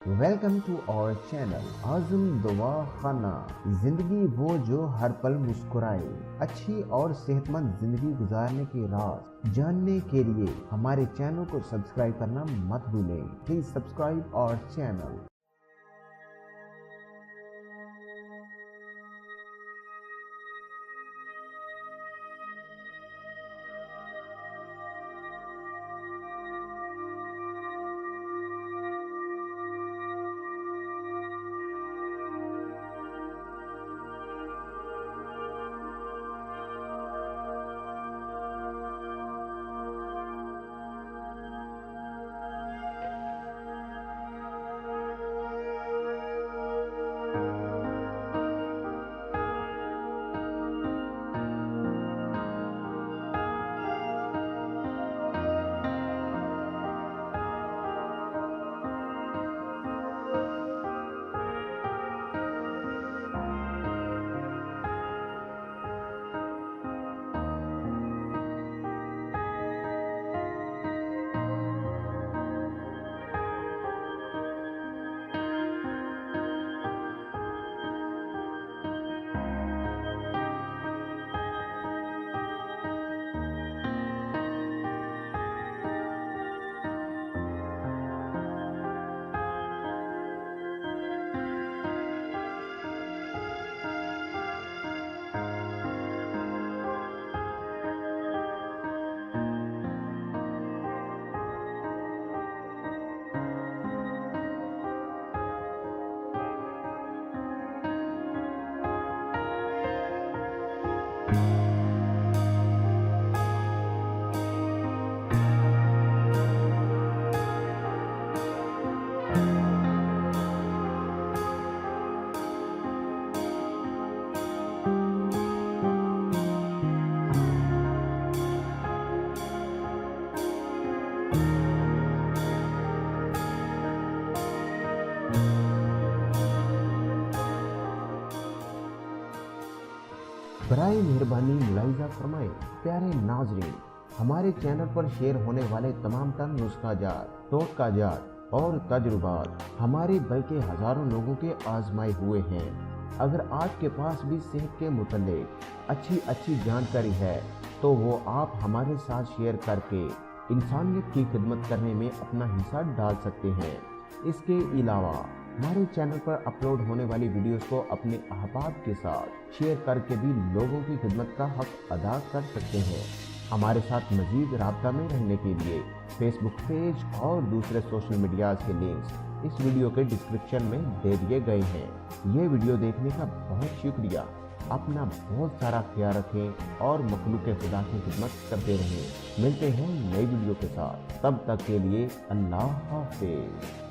Welcome to our channel आज़म दुआ खाना। जिंदगी वो जो हर पल मुस्कुराए। अच्छी और सेहतमंद जिंदगी गुजारने के राज जानने के लिए हमारे चैनल को सब्सक्राइब करना मत भूलें। Please subscribe our channel. बराए मेहरबानी मुलाहिजा फरमाएं। प्यारे नाजरीन, हमारे चैनल पर शेयर होने वाले तमाम तर नुस्खा जात, टोटका जात और तजुर्बात हमारे बल्कि हजारों लोगों के आजमाए हुए हैं। अगर आपके पास भी सेहत के मुतालिक अच्छी जानकारी है तो वो आप हमारे साथ शेयर करके इंसानियत की खिदमत करने में अपना हिस्सा डाल सकते हैं। इसके अलावा हमारे चैनल पर अपलोड होने वाली वीडियोस को अपने अहबाब के साथ शेयर करके भी लोगों की खिदमत का हक अदा कर सकते हैं। हमारे साथ मजीद राब्ता में रहने के लिए फेसबुक पेज और दूसरे सोशल मीडिया के लिंक्स इस वीडियो के डिस्क्रिप्शन में दे दिए गए हैं। ये वीडियो देखने का बहुत शुक्रिया। अपना बहुत सारा ख्याल रखें और मखलूक खुदा की खिदमत करते रहें। मिलते हैं नई वीडियो के साथ, तब तक के लिए अल्लाह हाफिज।